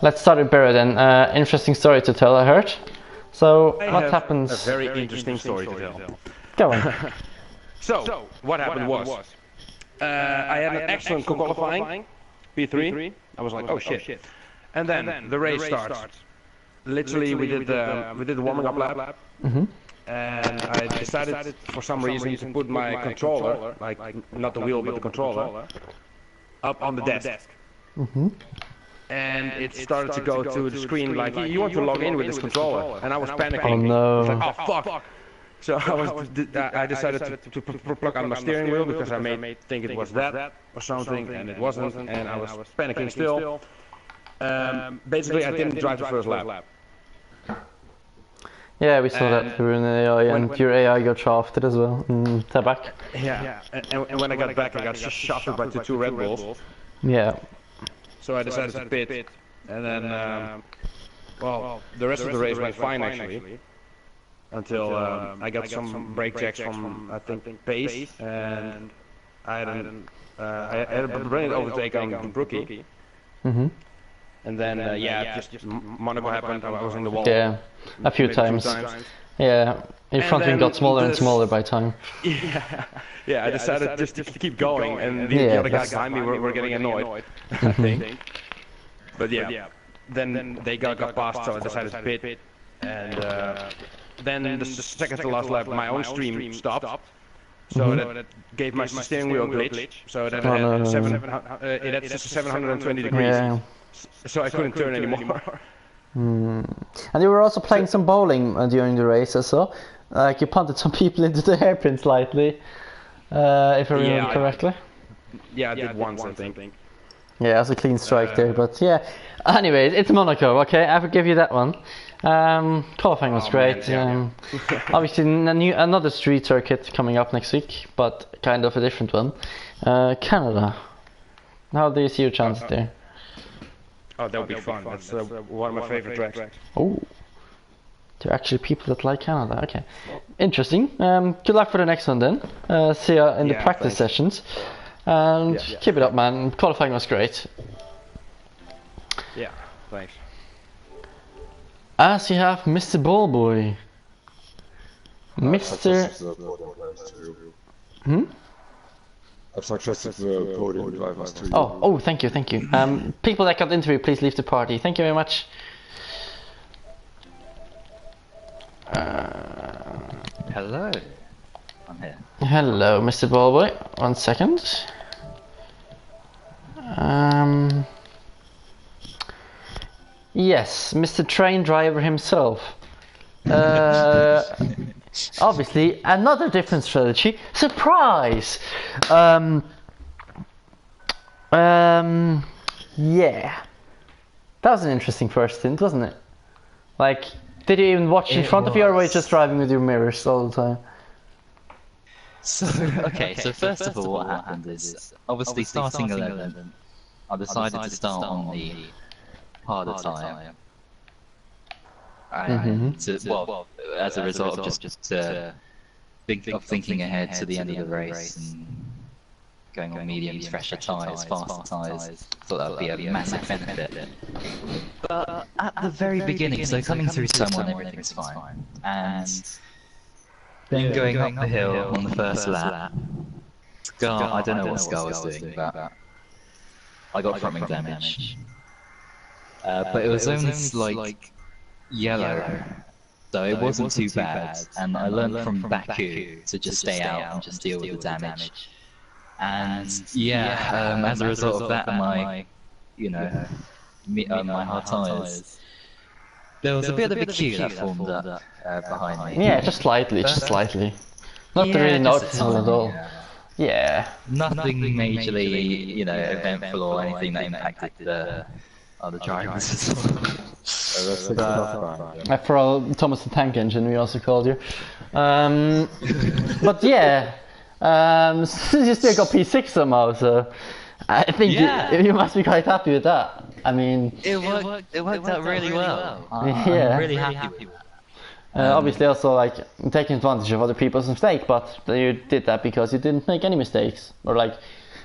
let's start with Barry then. Interesting story to tell, I heard. So, what happens? A very interesting story to tell. Go on. So, what happened was, I had an excellent qualifying, P3. I was like, oh shit. And then the race starts. Literally, we did the warming up lap. And I decided for some reason to put my controller, like not the wheel but the controller, up on the desk. And it started to go to the screen like, you want to log in with this controller, and I was panicking. Oh no! I was like, oh fuck! So I decided to plug on my steering wheel because I may think it was that or something, and it wasn't, and I was panicking still. Basically, I didn't drive the first lap. Yeah, we saw that through an AI, and your AI got shafted as well. Tabak. Yeah, and when I got back, I got shafted by two Red Bulls. Yeah. So I decided to pit, and then, well, the rest of the race went fine actually, until I got some brake checks from, I think, Prix, and I had a brilliant overtake on Brookie. And then, just Monaco happened, I was in the wall. Yeah, a few times. Yeah, your front wing got smaller and smaller by time. Yeah, I decided just to keep going, and the other guys behind me were getting annoyed, I think. But yeah, then they got past, so I decided to pit, and then the second to last lap, my own stream stopped, so that gave my steering wheel a glitch, so that it had 720 degrees. Yeah. So I couldn't turn anymore. And you were also playing some bowling during the race, I saw. Like you punted some people into the hairpin slightly, if I remember correctly. I did once, I think. Yeah, it was a clean strike there, but yeah. Anyways, it's Monaco, okay? I forgive you that one. Qualifying was great. Obviously, another street circuit coming up next week, but kind of a different one. Canada. How do you see your chances there? Oh, that would be fun. That's one of my favorite tracks. Oh, there are actually people that like Canada. Okay, interesting. Good luck for the next one then. See you in the practice sessions. And keep it up, man. Qualifying was great. Yeah, thanks. As you have Mr. Ballboy. Mr. I've successful podium drivers too. Oh, thank you. People that got interviewed, please leave the party. Thank you very much. Hello. I'm here. Hello, Mr. Ballboy. 1 second. Yes, Mr. Train Driver himself. Obviously, another different strategy. Surprise! Yeah. That was an interesting first stint, wasn't it? Like, did you even watch in front of you, or were you just driving with your mirrors all the time? So, so first of all, what happened is, obviously starting 11th, I decided to start on the harder tyre. Well, as a result of just thinking ahead to the end of the race and going on mediums, fresher tyres, faster tyres, thought that would be a massive benefit. But at the very beginning, so coming through someone, everything was fine, and then going up the hill on the first lap, Scar, I don't know what Scar was doing, but I got front wing damage. But it was only like yellow, so it wasn't too bad, and I learned from Baku to just stay out and just deal with the damage. And as a result of that, my my hard tyres, there was a bit of a queue that formed up behind me. Yeah, just slightly. Not really noticeable at all. Yeah. Nothing majorly, eventful or anything that impacted the other drivers. FRL, Thomas the Tank Engine, we also called you. But yeah, you still got P6 somehow, so I think you must be quite happy with that. I mean, it worked out really well. I'm really happy with it. Obviously also like taking advantage of other people's mistakes, but you did that because you didn't make any mistakes, or like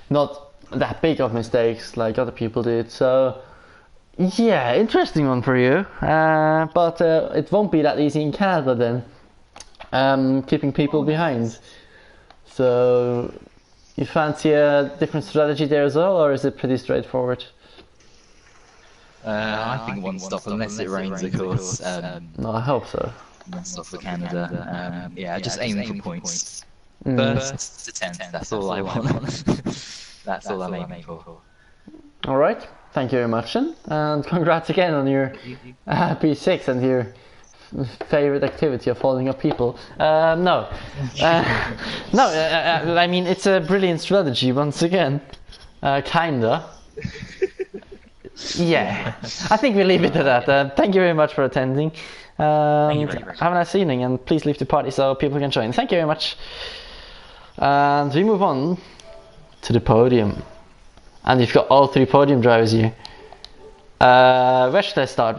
not that big of mistakes like other people did, so Yeah, interesting one for you. But it won't be that easy in Canada then. Keeping people behind. So, you fancy a different strategy there as well, or is it pretty straightforward? I think one stop, unless it rains, of course. No, I hope so. One stop for Canada. Yeah, just aiming for points. First to 10th, that's all I want. That's all I'm aiming for. Alright, thank you very much, and congrats again on your P6 and your favorite activity of holding up people. No, I mean, it's a brilliant strategy once again. Kinda. Yeah, I think we leave it at that. Thank you very much for attending. Have a nice evening, and please leave the party so people can join. Thank you very much. And we move on to the podium. And you've got all 3 podium drivers here. Where should I start?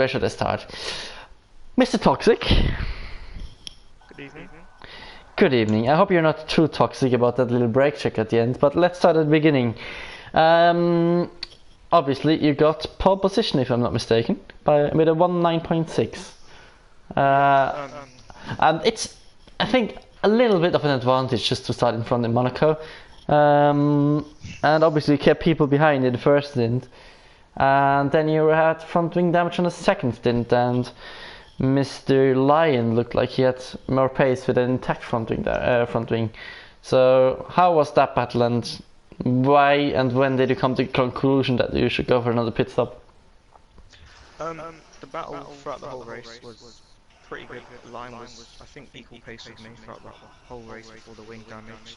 Mr. Toxic. Good evening. Good evening. I hope you're not too toxic about that little brake check at the end, but let's start at the beginning. Obviously, you got pole position, if I'm not mistaken, with a 1.9.6. And it's, I think, a little bit of an advantage just to start in front in Monaco. And obviously, you kept people behind in the first stint. And then you had front wing damage on the second stint, and Mr. Lion looked like he had more pace with an intact front wing. So, how was that battle, and why and when did you come to the conclusion that you should go for another pit stop? The battle throughout the whole race was pretty good. The line was, I think, equal pace with me throughout the whole race before the wing damage.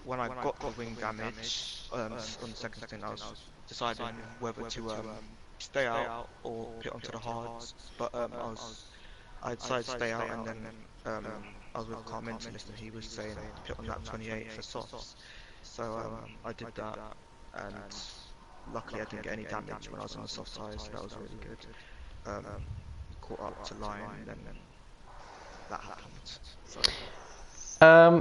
When I got the wing damage on the second stint, I was deciding whether to stay out or pit onto the hards. But I decided to stay out, and then I was with Car Mentalist, and he was saying pit on lap 28 for softs. So I did that, and luckily I didn't get any damage when I was on the soft tyres, so that was really good. Caught up to line, and then that happened. So.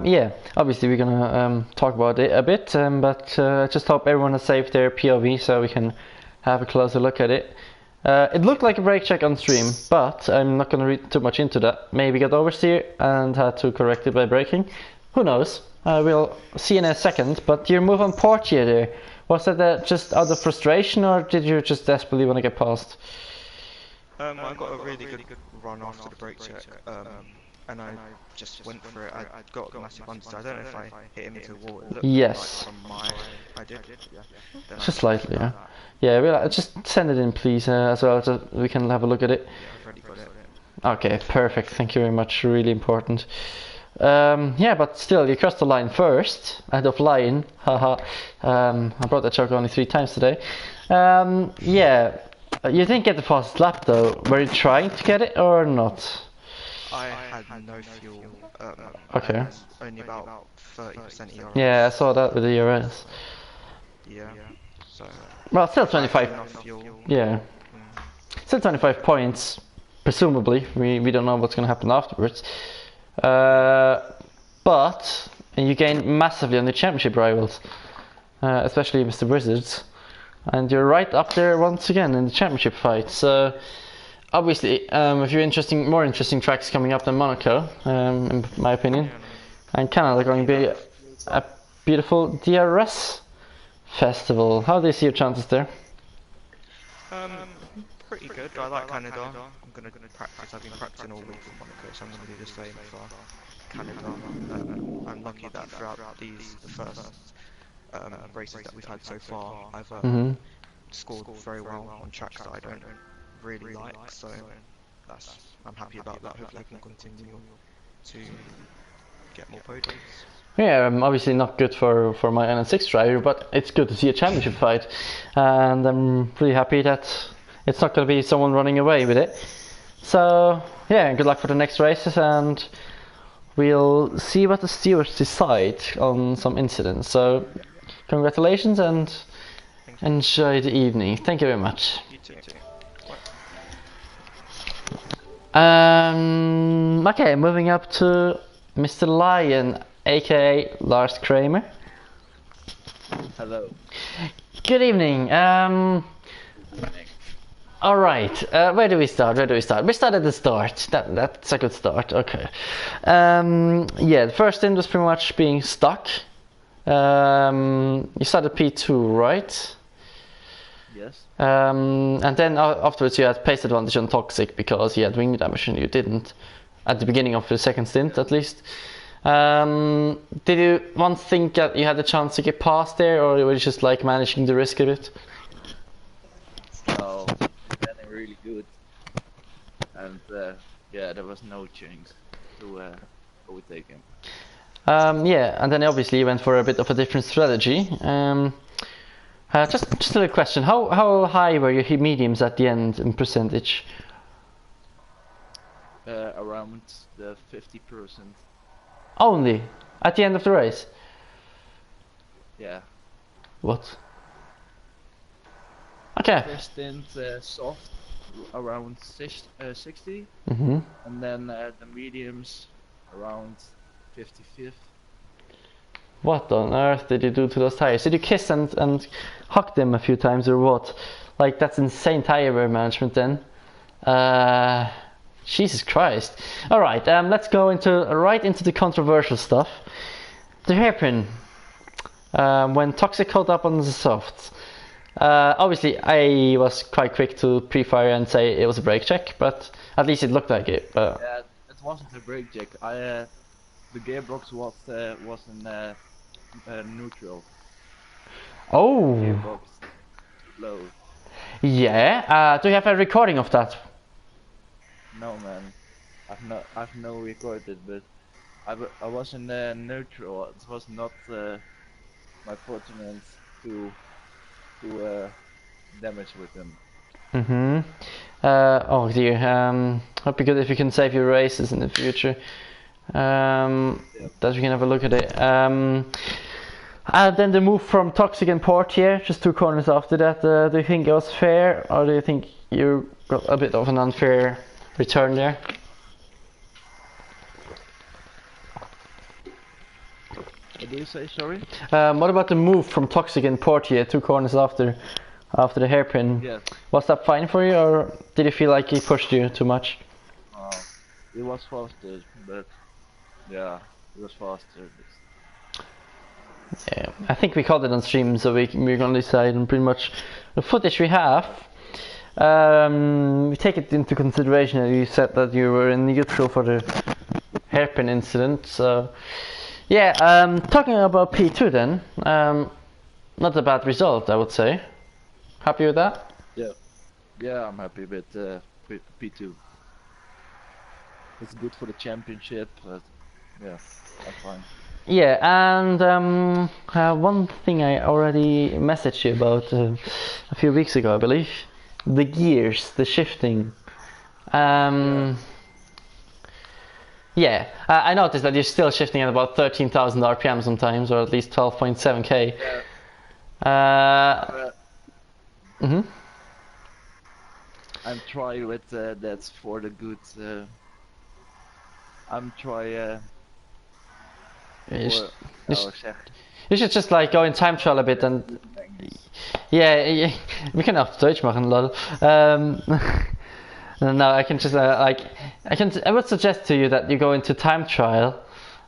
Yeah, obviously we're gonna talk about it a bit, but I just hope everyone has saved their POV so we can have a closer look at it. It looked like a brake check on stream, but I'm not gonna read too much into that. Maybe got oversteer and had to correct it by braking. Who knows? We'll see in a second, but your move on Portier there, was that just out of frustration, or did you just desperately want to get past? I got a really good run after the brake check, and I just went for it. I got a massive understeer. I don't know if I hit him into the wall. It looked yes. like from my... I did, yeah. Then just slightly, yeah. Yeah, we'll just send it in, please, as well, so we can have a look at it. Yeah, I've already got it. Okay, perfect. Thank you very much. Really important. Yeah, but still, you crossed the line first, ahead of Lion. Haha. I brought that joke only 3 times today. Yeah, you didn't get the fastest lap though. Were you trying to get it or not? I had no fuel. Okay. Only about 30% ERS. Yeah, I saw that with the ERS. Yeah. So. Well, still 25. Yeah. Still 25 points. Presumably, we don't know what's going to happen afterwards. But you gained massively on the championship rivals, especially Mr. Wizards, and you're right up there once again in the championship fight. So obviously, a few more interesting tracks coming up than Monaco, in my opinion, and Canada going to be a beautiful DRS festival. How do you see your chances there? Pretty good. I like Canada. I'm going to practice. I've been practicing all week for Monaco, so I'm going to do the same for Canada. I'm lucky that throughout the first races that we've had so far, I've scored very well on tracks that I don't really like, so I'm happy about that. Hopefully I can continue to get more podiums. Yeah, obviously not good for my NN6 driver, but it's good to see a championship fight, and I'm pretty happy that it's not going to be someone running away with it. So yeah, good luck for the next races, and we'll see what the stewards decide on some incidents. So congratulations and enjoy the evening. Thank you very much. You too. Okay, moving up to Mr. Lion, aka Lars Kramer. Hello. Good evening. All right. Where do we start? Where do we start? We start at the start. That's a good start. Okay. Yeah, the first stint was pretty much being stuck. You started P2, right? Yes. And then afterwards you had pace advantage on Toxic because you had wing damage and you didn't at the beginning of the second stint at least. Did you once think that you had a chance to get past there, or were you just like managing the risk of it? So getting really good, and yeah, there was no chance to overtake him. Yeah, and then obviously you went for a bit of a different strategy. Just a little question: how high were your mediums at the end in percentage? Around the 50%. Only at the end of the race. Yeah. What? Okay. First stint soft around 60, Mm-hmm. and then the mediums around 55th. What on earth did you do to those tires? Did you kiss and hug them a few times or what? Like, that's insane tire wear management then. Jesus Christ. Alright, let's go right into the controversial stuff. The hairpin. When Toxic caught up on the softs. Obviously I was quite quick to pre-fire and say it was a brake check, but at least it looked like it. But Yeah, it wasn't a brake check. The gearbox was in neutral. oh, Gearbox low. yeah. Do you have a recording of that? No man, I've no recorded, but I was in neutral. It was not my fortunate to damage with them. Mm-hmm. Oh dear. Hope you good if you can save your races in the future. That we can have a look at it. And then the move from Toxic and Portier, just 2 corners after that. Do you think it was fair, or do you think you got a bit of an unfair return there? What do you say? Sorry. What about the move from Toxic and Portier 2 corners after the hairpin? Yes. Was that fine for you, or did you feel like he pushed you too much? It was faster, but yeah, it was faster. Yeah, I think we called it on stream, so we're gonna decide on pretty much the footage we have. We take it into consideration that you said that you were in neutral for the hairpin incident, so yeah. Talking about P2 then, not a bad result, I would say. Happy with that? Yeah, I'm happy with P2. It's good for the championship, but yeah, I'm fine. Yeah, and one thing I already messaged you about a few weeks ago, I believe. The gears, the shifting. Yeah, I noticed that you're still shifting at about 13,000 RPM sometimes, or at least 12.7k. Mm-hmm. I'm trying with that's for the good. I'm trying. You should just like go in time trial a bit and yeah, we can auch Deutsch machen, lol. No, I can just I would suggest to you that you go into time trial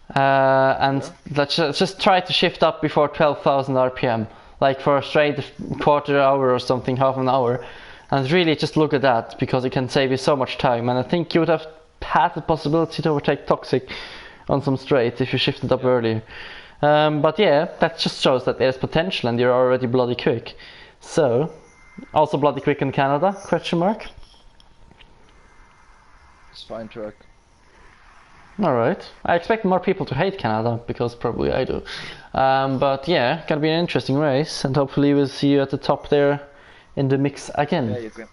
and let's just try to shift up before 12,000 RPM, like for a straight quarter hour or something, half an hour, and really just look at that because it can save you so much time. And I think you would have had the possibility to overtake Toxic on some straight if you shifted up earlier. But yeah, that just shows that there's potential and you're already bloody quick. So, also bloody quick in Canada, question mark? It's fine track. Alright, I expect more people to hate Canada, because probably I do. But yeah, gonna be an interesting race, and hopefully we'll see you at the top there in the mix again. Yeah,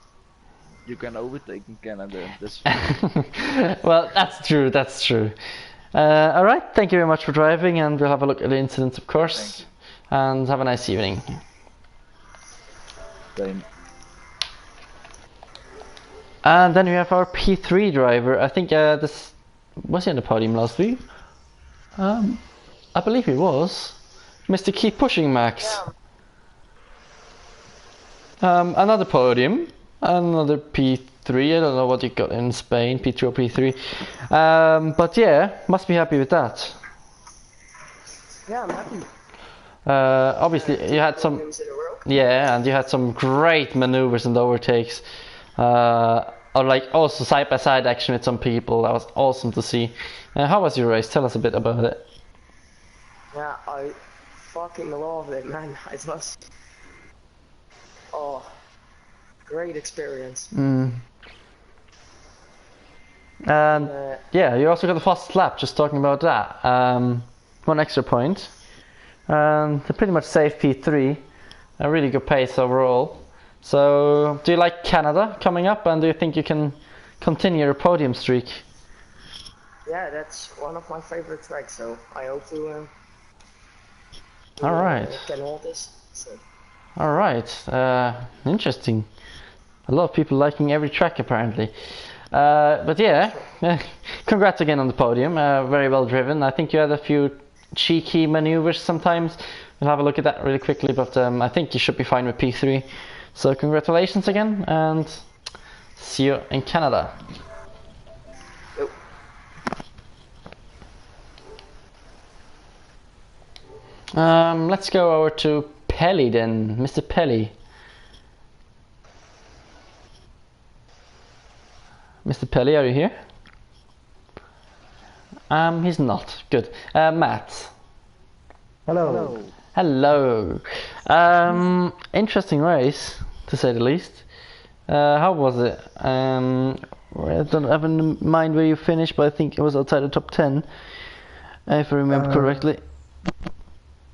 you can overtake in Canada. That's well, that's true. Alright, thank you very much for driving, and we'll have a look at the incidents, of course. And have a nice evening. Same. And then we have our P3 driver. I think this was he on the podium last week? I believe he was. Mr. Keep Pushing Max. Another podium, another P3. I don't know what you got in Spain, P2 or P3. But yeah, must be happy with that. Yeah, I'm happy. Obviously, you had some. Yeah, and you had some great maneuvers and overtakes. Or like also side by side action with some people. That was awesome to see. How was your race? Tell us a bit about it. Yeah, I fucking loved it, man. It was great experience. And yeah, you also got the fastest lap. Just talking about that. 1 extra point. And pretty much safe P3. A really good pace overall. So, do you like Canada coming up, and do you think you can continue your podium streak? Yeah, that's one of my favorite tracks, so I hope to can hold this. So. Alright, interesting. A lot of people liking every track apparently. But yeah, congrats again on the podium, very well driven. I think you had a few cheeky maneuvers sometimes. We'll have a look at that really quickly, but I think you should be fine with P3. So congratulations again, and see you in Canada. Let's go over to Pelly then, Mr. Pelly. Mr. Pelly, are you here? He's not. Good. Matt. Hello. Hello. Interesting race, to say the least. How was it? I don't have in mind where you finished, but I think it was outside the top 10, if I remember correctly.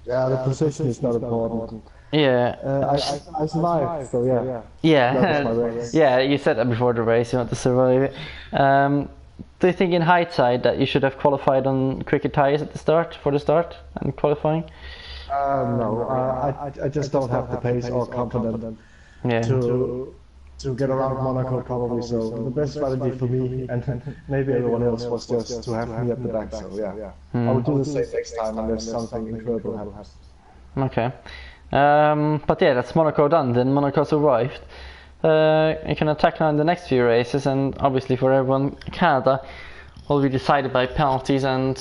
Yeah, the position is not important. Yeah. I survived, so yeah. Yeah. That was my race. Yeah, you said that before the race, you want to survive it. Do you think in hindsight that you should have qualified on cricket tyres at the start, for the start, and qualifying? No, I just don't have the pace or confidence to get around Monaco probably, so the best strategy for me and maybe everyone else was just to have me at the back, so yeah. I will do the same next time unless something incredible happens. Okay. But yeah, that's Monaco done, then Monaco survived. You can attack now in the next few races, and obviously for everyone, Canada will be decided by penalties and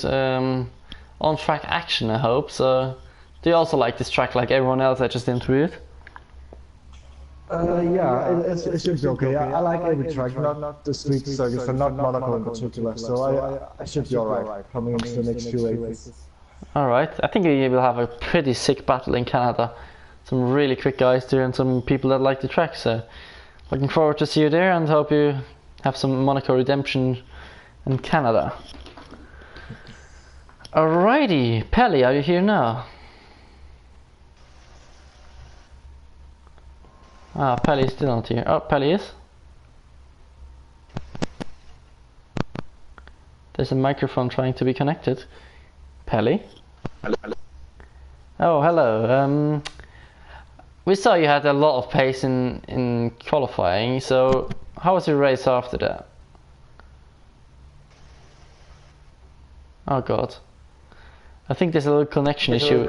on-track action, I hope. So, do you also like this track like everyone else I just interviewed? Yeah, it should be okay. I like every track, not the street circuits and not Monaco in particular, so I should be alright coming into the next few races. Alright, I think you will have a pretty sick battle in Canada. Some really quick guys there and some people that like the track, so looking forward to see you there and hope you have some Monaco redemption in Canada. Alrighty, Pelly, are you here now? Ah, Pelly is still not here. Oh, Pelly is. There's a microphone trying to be connected. Pelly? Hello. Oh, hello. We saw you had a lot of pace in qualifying, so how was your race after that? Oh god. I think there's a little connection issue.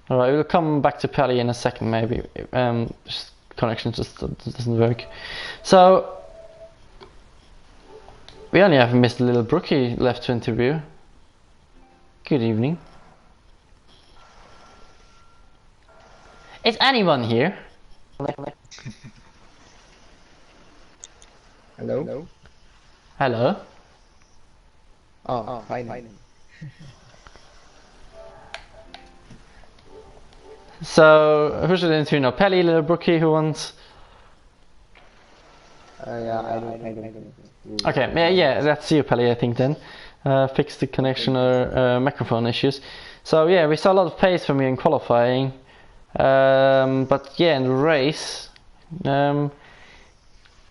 Alright, we'll come back to Pelly in a second maybe. Just connection just doesn't work. So, we only have Mr. Little Brookie left to interview. Good evening. Is anyone here? Hello? Hello? Oh, fine. So, who should I interview now? Pelly, Little Brookie, who wants? Yeah, I don't. Okay, yeah, that's you, Pelly, I think then. Fix the connection or microphone issues. So yeah, we saw a lot of pace from you in qualifying. But yeah, in the race, how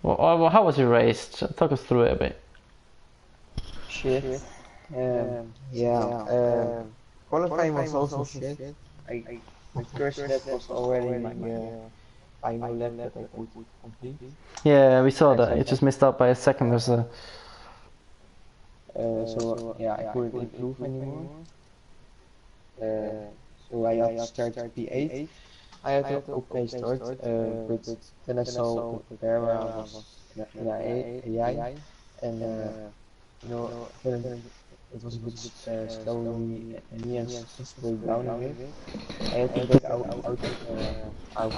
was your race? Talk us through it a bit. Shit. Qualifying was also shit. My first lap was already my final lap that I could complete. Yeah, we saw that. You just missed out by a second or so. So yeah, I couldn't improve anymore. so I had to start to P8. I had an okay start, but then I saw the pair where I was in AI, and you know, then it was a bit slowly me and slowly down a bit. I had to break out of the how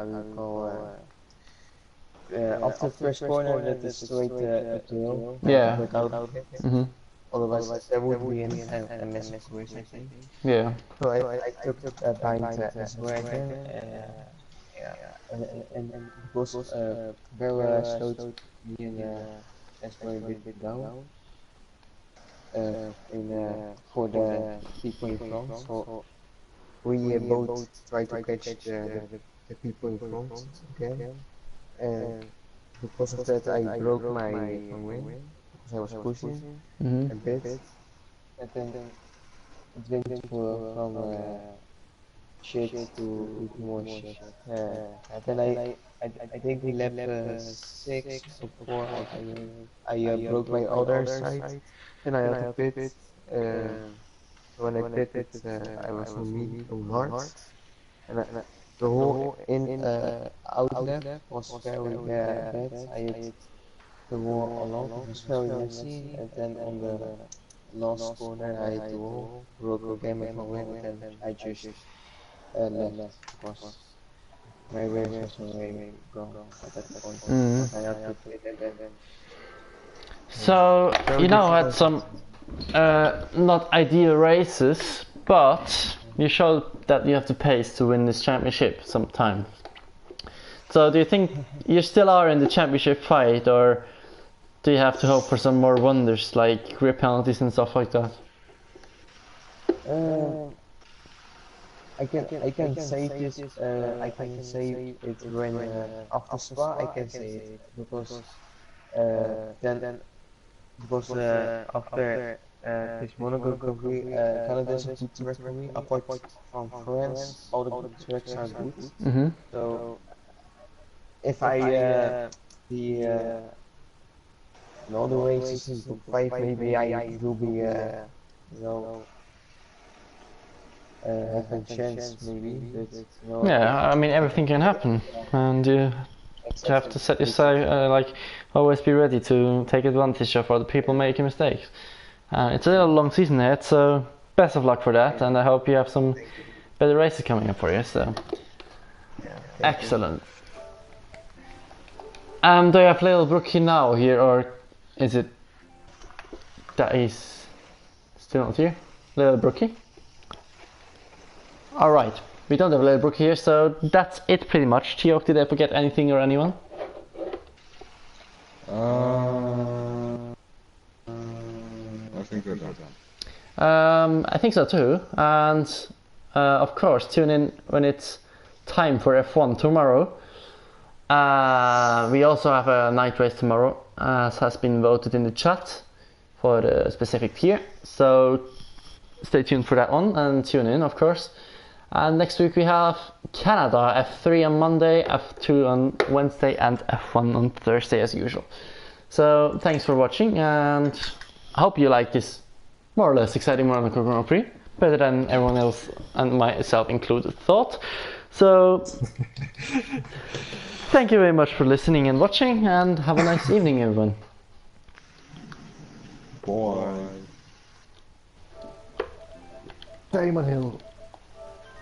do you call after the first corner that is straight uphill. Yeah. Break out of it. Otherwise there would be a mess of course, I think. Yeah. So I took behind as well again. Yeah, and because Vera slowed me and as well a bit down. For the people in front. So we both try to catch the people in front again. And because of that, I broke my wing because I was pushing a bit. And then it went from shit to more shit. And then I think we left 6 or 4. I broke my other side. Then I had a pit. When I pit it, I was on medium hard. And the whole out left was very bad. I hit the wall a lot. It was very messy. And then on the last corner, I hit the wall, broke again with my wing, and then I just left because my race was already gone at that point. I had to pit and then. So you now had some not ideal races, but you showed that you have the pace to win this championship sometimes. So do you think you still are in the championship fight, or do you have to hope for some more wonders like grip penalties and stuff like that? I can say this. I can say it when after Spa. I can say it because after this Monaco Grand Prix, Canada is a good track for me. Apart from France, all the good tracks are good. So if I in all the races in top 5, maybe I will be have a chance maybe. But, yeah, I mean everything can happen, and you have to set yourself like always be ready to take advantage of other people making mistakes. It's a little long season ahead, so best of luck for that, and I hope you have some better races coming up for you. So excellent. Do you have Little Brookie now here, or is it that is still not here? Little Brookie? Alright, we don't have Little Brookie here, so that's it pretty much. Teok, did I forget anything or anyone? I think we're done. I think so too, and of course tune in when it's time for F1 tomorrow. We also have a night race tomorrow, as has been voted in the chat for the specific tier, so stay tuned for that one and tune in of course. And next week we have Canada, F3 on Monday, F2 on Wednesday and F1 on Thursday as usual. So thanks for watching, and I hope you like this more or less exciting Monaco Grand Prix, better than everyone else and myself included thought. So thank you very much for listening and watching, and have a nice evening everyone. Bye. Damon Hill.